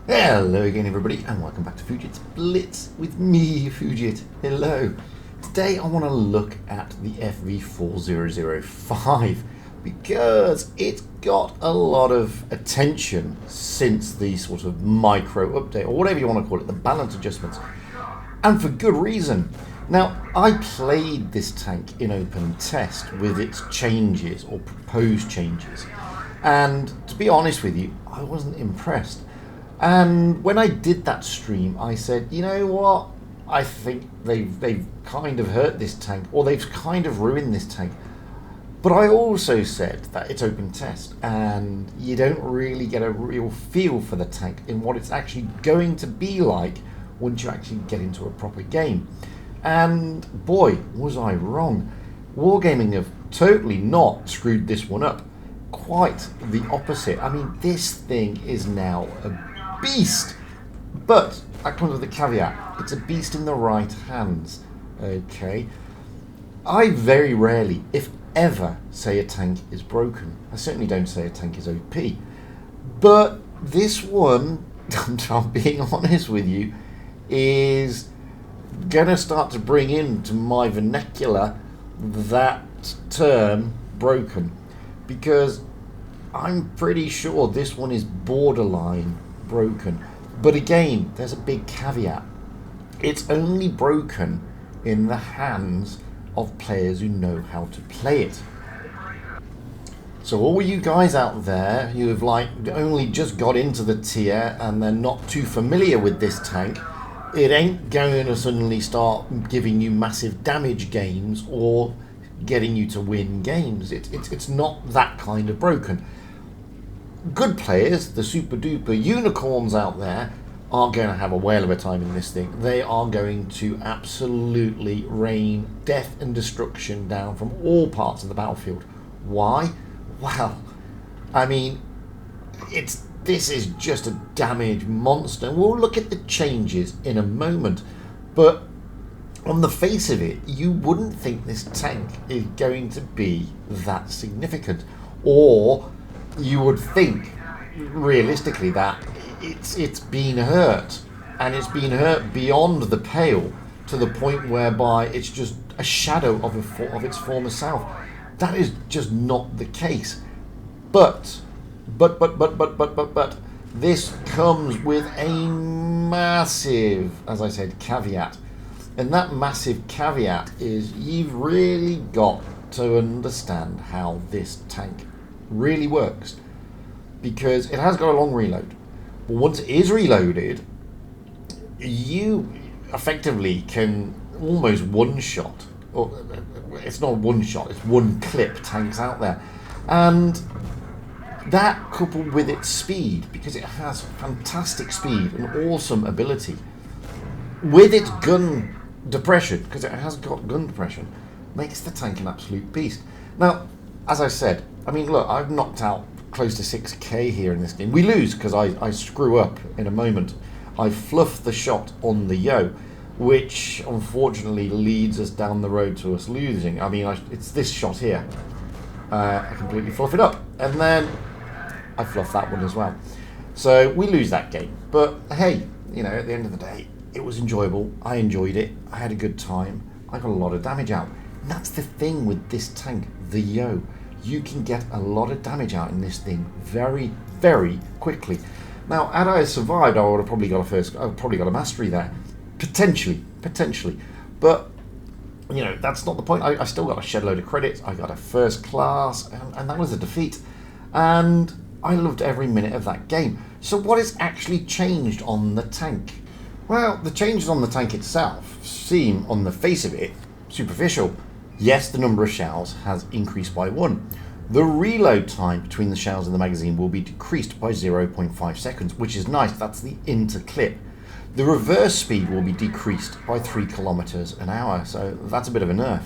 Hello again everybody and welcome back to Fugit's Blitz with me, Fugit. Hello. Today I want to look at the FV4005 because it got a lot of attention since the sort of micro update, or whatever you want to call it, the balance adjustments, and for good reason. Now, I played this tank in open test with its changes or proposed changes, and to be honest with you, I wasn't impressed. And when I did that stream, I said, you know what? I think they've kind of hurt this tank, or they've kind of ruined this tank. But I also said that it's open test, and you don't really get a real feel for the tank in what it's actually going to be like once you actually get into a proper game. And boy, was I wrong. Wargaming have totally not screwed this one up. Quite the opposite. I mean, this thing is now a beast, but that comes with a caveat. It's a beast in the right hands. Okay, I very rarely, if ever, say a tank is broken. I certainly don't say a tank is OP, but this one, I'm being honest with you, is gonna start to bring into my vernacular that term broken, because I'm pretty sure this one is borderline broken. But again, there's a big caveat. It's only broken in the hands of players who know how to play it. So all you guys out there who have only just got into the tier and they're not too familiar with this tank, it ain't going to suddenly start giving you massive damage games or getting you to win games. It's not that kind of broken. Good players, the super duper unicorns out there, are going to have a whale of a time in this thing. They are going to absolutely rain death and destruction down from all parts of the battlefield. Why? Well, I mean, this is just a damage monster. We'll look at the changes in a moment, but on the face of it, you wouldn't think this tank is going to be that significant, or you would think realistically that it's been hurt, and it's been hurt beyond the pale to the point whereby it's just a shadow of its former self. That is just not the case. But this comes with a massive, as I said, caveat. And that massive caveat is you've really got to understand how this tank really works, because it has got a long reload. But once it is reloaded, you effectively can almost one-shot, or it's not one-shot, it's one-clip tanks out there. And that, coupled with its speed, because it has fantastic speed and awesome ability, with its gun depression, because it has got gun depression, makes the tank an absolute beast. Now, as I said, I mean, look, I've knocked out close to 6k here in this game. We lose because I screw up in a moment. I fluff the shot on the yo, which unfortunately leads us down the road to us losing. I mean, it's this shot here. I completely fluff it up, and then I fluff that one as well. So we lose that game. But hey, you know, at the end of the day, it was enjoyable. I enjoyed it. I had a good time. I got a lot of damage out. And that's the thing with this tank, the yo. You can get a lot of damage out in this thing very, very quickly. Now, had I survived, I would have probably got a mastery there. Potentially. But, you know, that's not the point. I still got a shed load of credits. I got a first class, and that was a defeat. And I loved every minute of that game. So what has actually changed on the tank? Well, the changes on the tank itself seem, on the face of it, superficial. Yes, the number of shells has increased by 1. The reload time between the shells in the magazine will be decreased by 0.5 seconds, which is nice. That's the interclip. The reverse speed will be decreased by 3 kilometers an hour, so that's a bit of a nerf.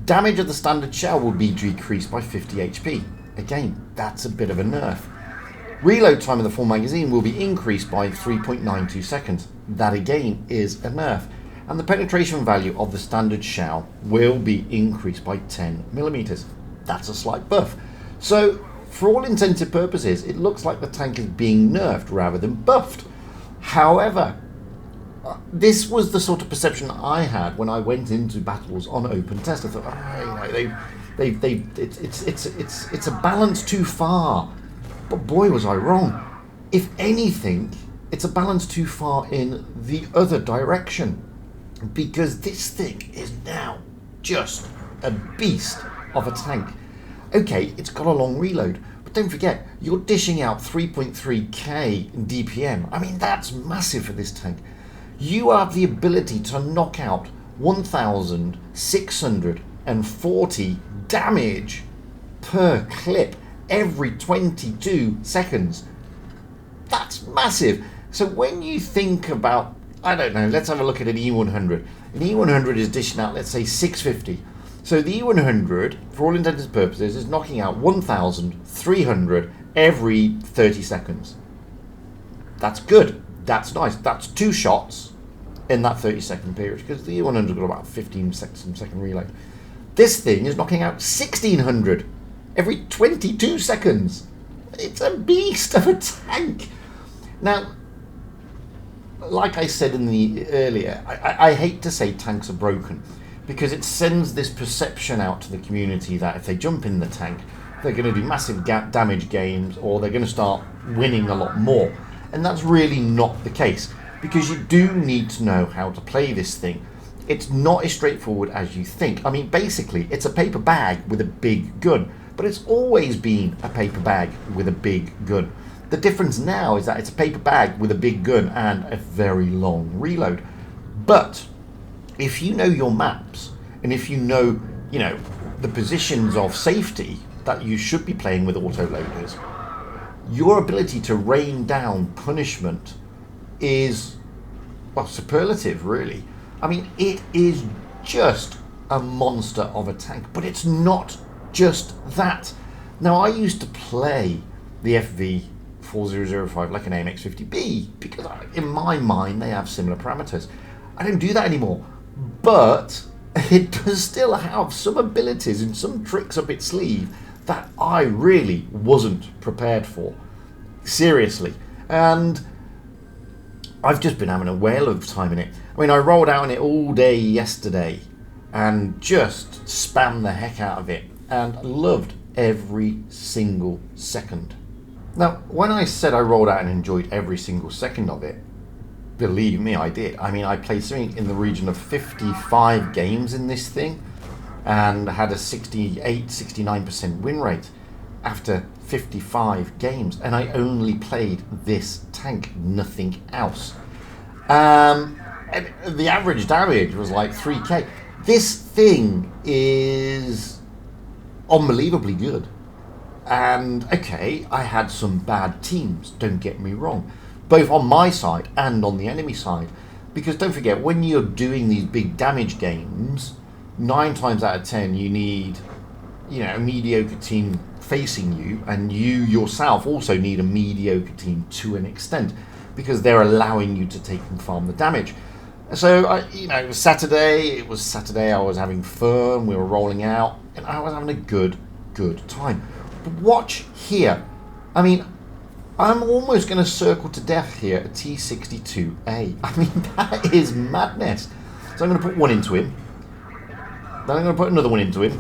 Damage of the standard shell will be decreased by 50 HP. Again, that's a bit of a nerf. Reload time of the full magazine will be increased by 3.92 seconds. That again is a nerf. And the penetration value of the standard shell will be increased by 10 millimeters. That's a slight buff. So, for all intents and purposes, it looks like the tank is being nerfed rather than buffed. However, this was the sort of perception I had when I went into battles on open test. I thought, it's a balance too far. But boy, was I wrong. If anything, it's a balance too far in the other direction, because this thing is now just a beast of a tank. Okay, it's got a long reload, but don't forget, you're dishing out 3.3k DPM. I mean, that's massive for this tank. You have the ability to knock out 1,640 damage per clip every 22 seconds. That's massive. So when you think about, I don't know, let's have a look at an E100. An E100 is dishing out, let's say, 650. So the E100, for all intents and purposes, is knocking out 1,300 every 30 seconds. That's good. That's nice. That's 2 shots in that 30-second period, because the E100 got about 15 second reload. This thing is knocking out 1,600 every 22 seconds. It's a beast of a tank. Now, like I said in the earlier, I hate to say tanks are broken, because it sends this perception out to the community that if they jump in the tank, they're going to do massive damage gains, or they're going to start winning a lot more. And that's really not the case, because you do need to know how to play this thing. It's not as straightforward as you think. I mean, basically, it's a paper bag with a big gun, but it's always been a paper bag with a big gun. The difference now is that it's a paper bag with a big gun and a very long reload. But if you know your maps, and if you know, the positions of safety that you should be playing with autoloaders, your ability to rain down punishment is, well, superlative, really. I mean, it is just a monster of a tank, but it's not just that. Now, I used to play the FV4005 like an AMX-50B, because in my mind they have similar parameters. I don't do that anymore, but it does still have some abilities and some tricks up its sleeve that I really wasn't prepared for. Seriously. And I've just been having a whale of time in it. I mean, I rolled out in it all day yesterday and just spammed the heck out of it, and loved every single second. Now, when I said I rolled out and enjoyed every single second of it, believe me, I did. I mean, I played something in the region of 55 games in this thing, and had a 69% win rate after 55 games, and I only played this tank, nothing else. And the average damage was like 3k. This thing is unbelievably good. And okay, I had some bad teams, don't get me wrong, both on my side and on the enemy side, because don't forget, when you're doing these big damage games, 9 times out of 10 you need, a mediocre team facing you, and you yourself also need a mediocre team to an extent, because they're allowing you to take and farm the damage. So it was Saturday, I was having fun, we were rolling out, and I was having a good time. But watch here. I mean, I'm almost going to circle to death here at T62A. I mean, that is madness. So I'm going to put one into him. Then I'm going to put another one into him.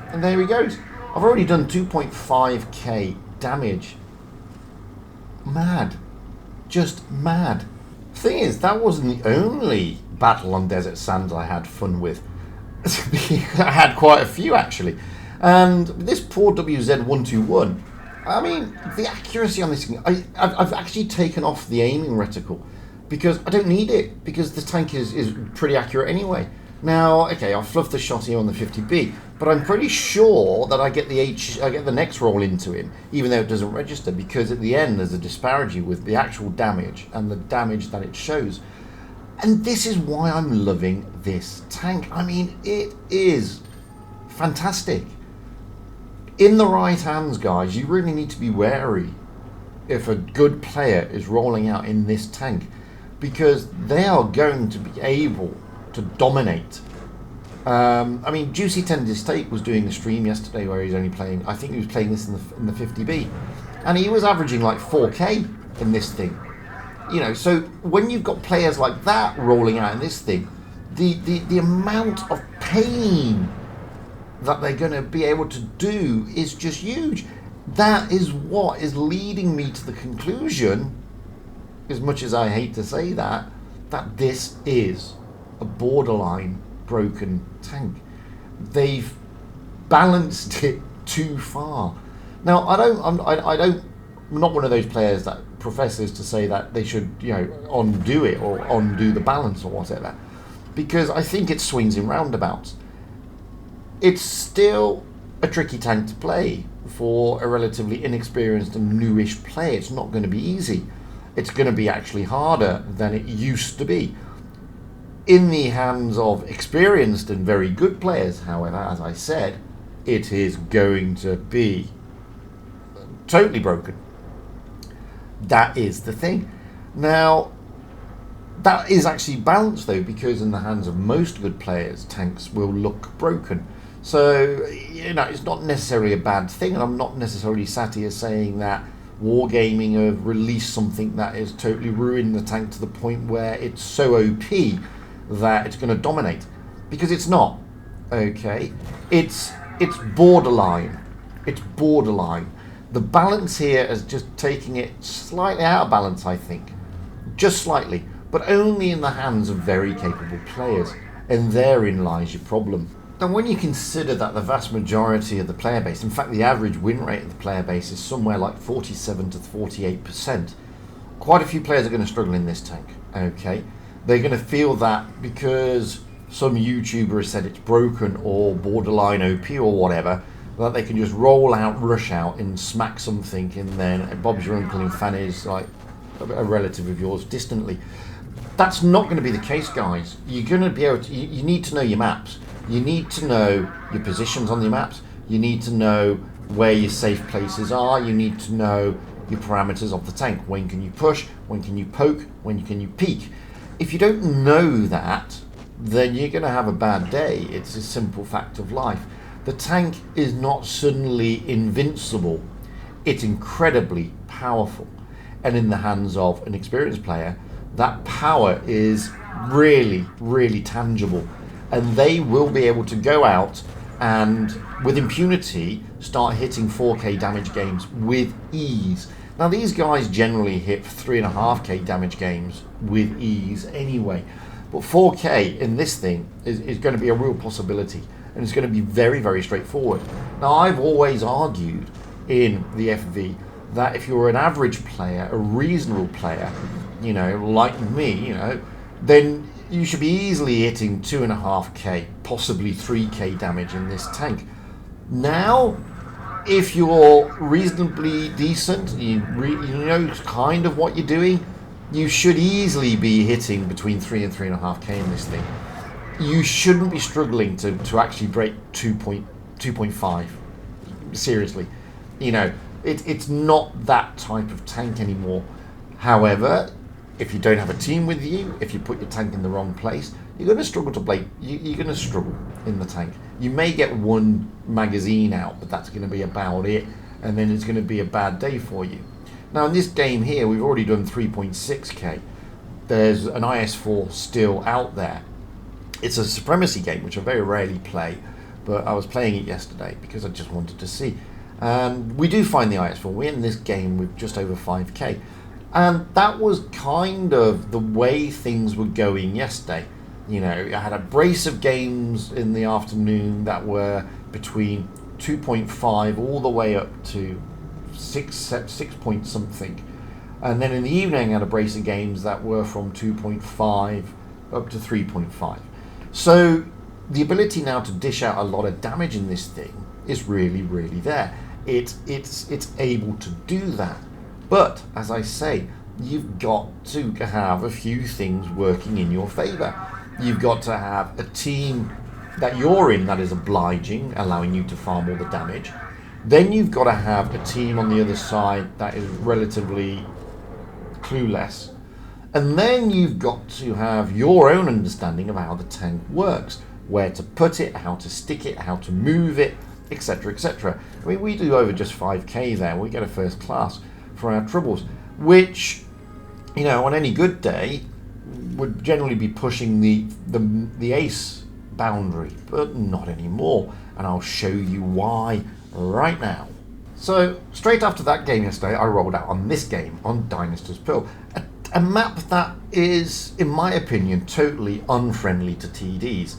And there he goes. I've already done 2.5k damage. Mad. Just mad. Thing is, that wasn't the only battle on Desert Sands I had fun with. I had quite a few, actually. And this poor WZ121, I mean, the accuracy on this thing, I've actually taken off the aiming reticle, because I don't need it, because the tank is pretty accurate anyway. Now, okay, I'll fluff the shot here on the 50B, but I'm pretty sure that I get the next roll into him, even though it doesn't register, because at the end there's a disparity with the actual damage and the damage that it shows. And this is why I'm loving this tank. I mean, it is fantastic. In the right hands, guys, you really need to be wary if a good player is rolling out in this tank, because they are going to be able to dominate. I mean, Juicy Tender Steak was doing the stream yesterday where he's only playing, I think he was playing this in the 50B, and he was averaging like 4k in this thing. You know, so when you've got players like that rolling out in this thing, the amount of pain that they're going to be able to do is just huge. That is what is leading me to the conclusion, as much as I hate to say that this is a borderline broken tank. They've balanced it too far. Now, I'm not one of those players that professes to say that they should, you know, undo it or undo the balance or whatever, because I think it swings in roundabouts. It's still a tricky tank to play for a relatively inexperienced and newish player. It's not going to be easy. It's going to be actually harder than it used to be. In the hands of experienced and very good players, however, as I said, it is going to be totally broken. That is the thing. Now, that is actually balanced though, because in the hands of most good players, tanks will look broken. So, you know, it's not necessarily a bad thing, and I'm not necessarily sat here saying that Wargaming have released something that is totally ruined the tank to the point where it's so OP that it's going to dominate, because it's not. Okay, it's borderline. It's borderline. The balance here is just taking it slightly out of balance, I think, just slightly, but only in the hands of very capable players, and therein lies your problem. Now, when you consider that the vast majority of the player base, in fact the average win rate of the player base is somewhere like 47 to 48%, quite a few players are going to struggle in this tank. Okay, they're going to feel that because some YouTuber has said it's broken or borderline OP or whatever, that they can just roll out, rush out and smack something, and then Bob's your uncle in Fanny's, like a relative of yours distantly. That's not going to be the case, guys. You're going to be able to, you need to know your maps. You need to know your positions on the maps. You need to know where your safe places are. You need to know your parameters of the tank. When can you push? When can you poke? When can you peek? If you don't know that, then you're going to have a bad day. It's a simple fact of life. The tank is not suddenly invincible. It's incredibly powerful. And in the hands of an experienced player, that power is really, really tangible. And they will be able to go out and, with impunity, start hitting 4K damage games with ease. Now, these guys generally hit 3.5K damage games with ease anyway. But 4K in this thing is going to be a real possibility. And it's going to be very, very straightforward. Now, I've always argued in the FV that if you're an average player, a reasonable player, you know, like me, you know, then you should be easily hitting 2.5K, possibly 3K damage in this tank. Now, if you're reasonably decent, you know kind of what you're doing, you should easily be hitting between 3 and 3.5K in this thing. You shouldn't be struggling to actually break 2.5. Seriously. You know, it's not that type of tank anymore. However, if you don't have a team with you, if you put your tank in the wrong place, you're going to struggle to play. You're going to struggle in the tank. You may get one magazine out, but that's going to be about it, and then it's going to be a bad day for you. Now, in this game here, we've already done 3.6K. There's an IS-4 still out there. It's a supremacy game, which I very rarely play, but I was playing it yesterday because I just wanted to see. We do find the IS-4. We're in this game with just over 5K. And that was kind of the way things were going yesterday. You know, I had a brace of games in the afternoon that were between 2.5 all the way up to 6 point something. And then in the evening I had a brace of games that were from 2.5 up to 3.5. So the ability now to dish out a lot of damage in this thing is really, really there. It's able to do that. But, as I say, you've got to have a few things working in your favour. You've got to have a team that you're in that is obliging, allowing you to farm all the damage. Then you've got to have a team on the other side that is relatively clueless. And then you've got to have your own understanding of how the tank works, where to put it, how to stick it, how to move it, etc., etc. I mean, we do over just 5K there. We get a first class for our troubles, which you know, on any good day, would generally be pushing the ace boundary, but not anymore. And I'll show you why right now. So straight after that game yesterday, I rolled out on this game, on Dynasty's Pearl, a map that is, in my opinion, totally unfriendly to TDs.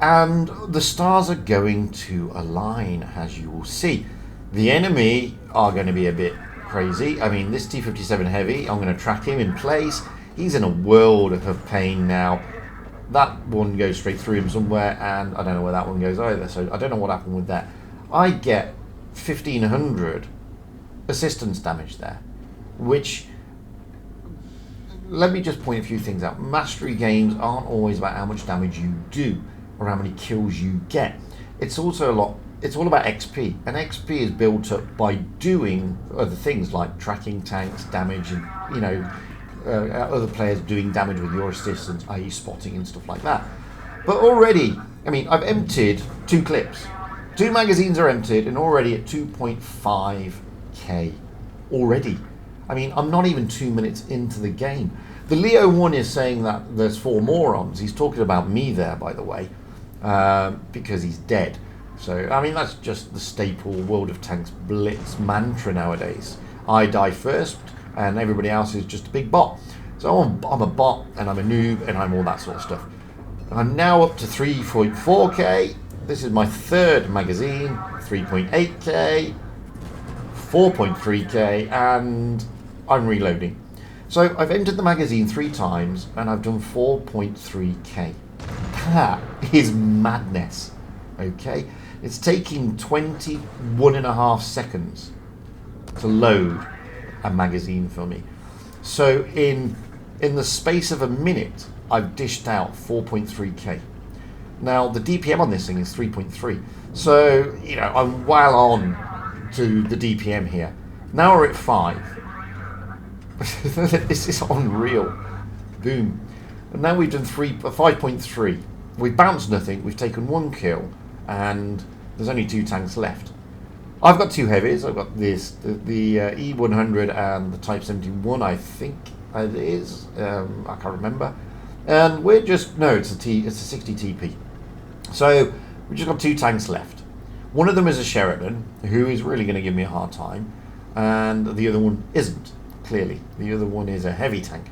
And the stars are going to align, as you will see. The enemy are going to be a bit crazy. I mean, this T-57 Heavy, I'm going to track him in place. He's in a world of pain now. That one goes straight through him somewhere, and I don't know where that one goes either, so I don't know what happened with that. I get 1,500 assistance damage there, which, let me just point a few things out. Mastery games aren't always about how much damage you do or how many kills you get. It's also it's all about XP, and XP is built up by doing other things like tracking tanks, damage, and, you know, other players doing damage with your assistance, i.e. spotting and stuff like that. But already, I mean, I've emptied 2 clips. 2 magazines are emptied, and already at 2.5k already. I mean, I'm not even 2 minutes into the game. The Leo one is saying that there's 4 morons. He's talking about me there, by the way, because he's dead. So, I mean, that's just the staple World of Tanks Blitz mantra nowadays. I die first, and everybody else is just a big bot. So I'm a bot, and I'm a noob, and I'm all that sort of stuff. I'm now up to 3.4k. This is my 3rd magazine, 3.8k, 4.3k, and I'm reloading. So I've entered the magazine 3 times, and I've done 4.3k. That is madness, okay? It's taking 21.5 seconds to load a magazine for me. So in the space of a minute, I've dished out 4.3k. Now the DPM on this thing is 3.3. So, you know, I'm well on to the DPM here. Now we're at 5. This is unreal. Boom. And now we've done 5.3. We've bounced nothing. We've taken 1 kill, and there's only 2 tanks left. I've got 2 heavies. I've got the E100 and the Type 71, I think it is. I can't remember. And we're just, no, it's a 60 TP. So we've just got 2 tanks left. One of them is a Sheridan, who is really going to give me a hard time, and the other one isn't, clearly. The other one is a heavy tank.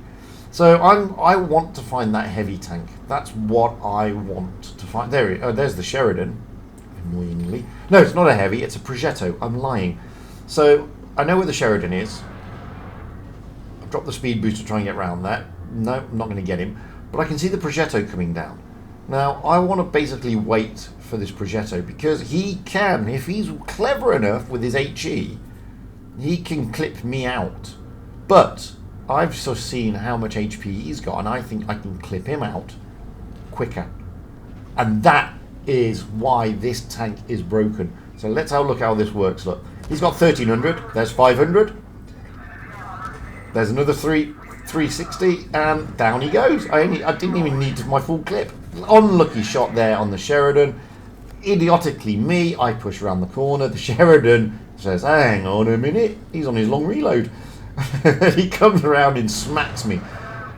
So I want to find that heavy tank. That's what I want to find. There's the Sheridan, annoyingly. No, it's not a heavy, it's a Progetto. I'm lying. So I know where the Sheridan is. I've dropped the speed boost to try and get around that. No, I'm not going to get him. But I can see the Progetto coming down. Now, I want to basically wait for this Progetto, because he can, if he's clever enough with his HE, he can clip me out. But I've sort of seen how much HP he's got, and I think I can clip him out quicker. And that is why this tank is broken. So let's have a look how this works. Look, he's got 1300, there's 500, there's another 360, and down he goes. I didn't even need my full clip. Unlucky shot there on the Sheridan. Idiotically me, I push around the corner. The Sheridan says, hang on a minute, he's on his long reload. He comes around and smacks me.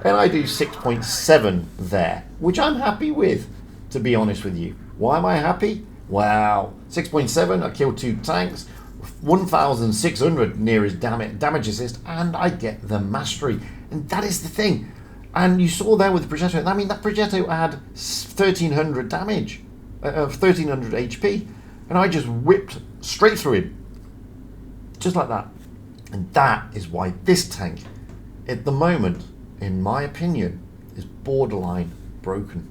And I do 6.7 there, which I'm happy with, to be honest with you. Why am I happy? Wow. 6.7, I killed 2 tanks, 1,600 near his damage assist, and I get the mastery. And that is the thing. And you saw there with the Progetto, I mean, that Progetto had 1,300 damage, 1,300 HP, and I just whipped straight through him. Just like that. And that is why this tank, at the moment, in my opinion, is borderline broken.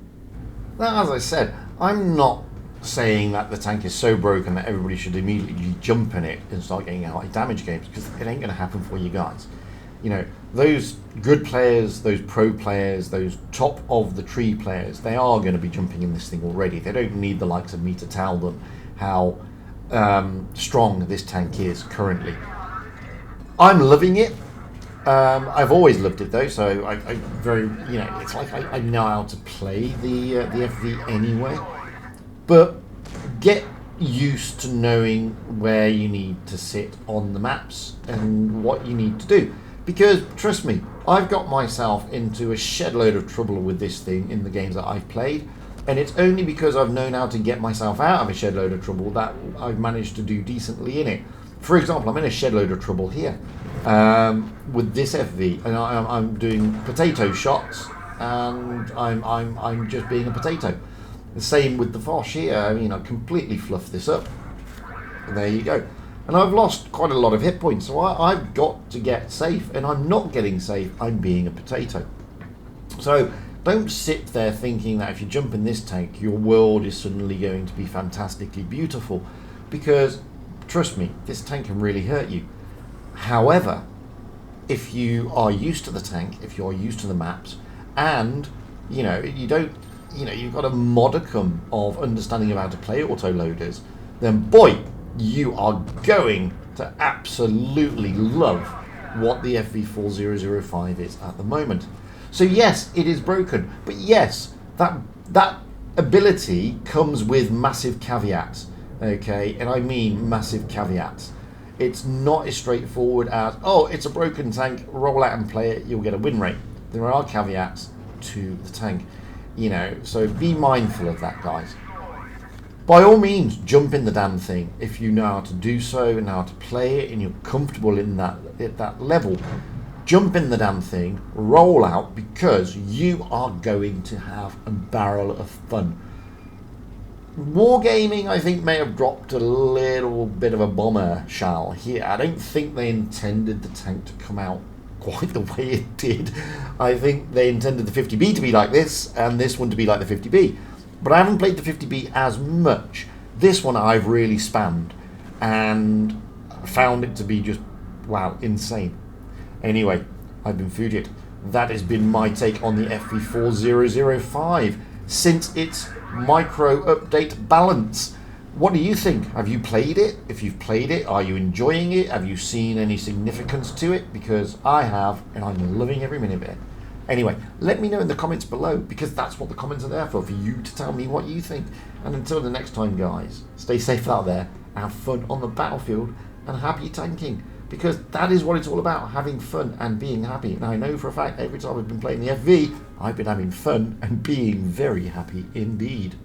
Now, as I said, I'm not saying that the tank is so broken that everybody should immediately jump in it and start getting high damage games, because it ain't going to happen for you guys. You know, those good players, those pro players, those top of the tree players, they are going to be jumping in this thing already. They don't need the likes of me to tell them how strong this tank is currently. I'm loving it. I've always loved it though, so I very, you know, it's like I know how to play the FV anyway. But get used to knowing where you need to sit on the maps and what you need to do. Because trust me, I've got myself into a shed load of trouble with this thing in the games that I've played, and it's only because I've known how to get myself out of a shed load of trouble that I've managed to do decently in it. For example, I'm in a shed load of trouble here with this FV, and I'm doing potato shots, and I'm just being a potato. The same with the Foch here. I mean, I completely fluffed this up. And there you go. And I've lost quite a lot of hit points, so I've got to get safe, and I'm not getting safe, I'm being a potato. So don't sit there thinking that if you jump in this tank, your world is suddenly going to be fantastically beautiful, because, trust me, this tank can really hurt you. However, if you are used to the tank, if you're used to the maps, and, you know, you've got a modicum of understanding of how to play autoloaders, then boy, you are going to absolutely love what the FV4005 is at the moment. So yes, it is broken, but yes, that ability comes with massive caveats, okay? And I mean massive caveats. It's not as straightforward as, oh, it's a broken tank, roll out and play it, you'll get a win rate. There are caveats to the tank, you know, so be mindful of that, guys. By all means, jump in the damn thing if you know how to do so and how to play it and you're comfortable in that at that level. Jump in the damn thing, roll out, because you are going to have a barrel of fun. Wargaming, I think, may have dropped a little bit of a bombshell here. I don't think they intended the tank to come out quite the way it did. I think they intended the 50B to be like this and this one to be like the 50B. But I haven't played the 50B as much. This one I've really spammed and found it to be just, wow, insane. Anyway, I've been Fugit. That has been my take on the FV4005 since its micro update balance. What do you think? Have you played it? If you've played it, are you enjoying it? Have you seen any significance to it? Because I have, and I'm loving every minute of it. Anyway, let me know in the comments below, because that's what the comments are there for you to tell me what you think. And until the next time, guys, stay safe out there, have fun on the battlefield, and happy tanking, because that is what it's all about, having fun and being happy. And I know for a fact every time I've been playing the FV, I've been having fun and being very happy indeed.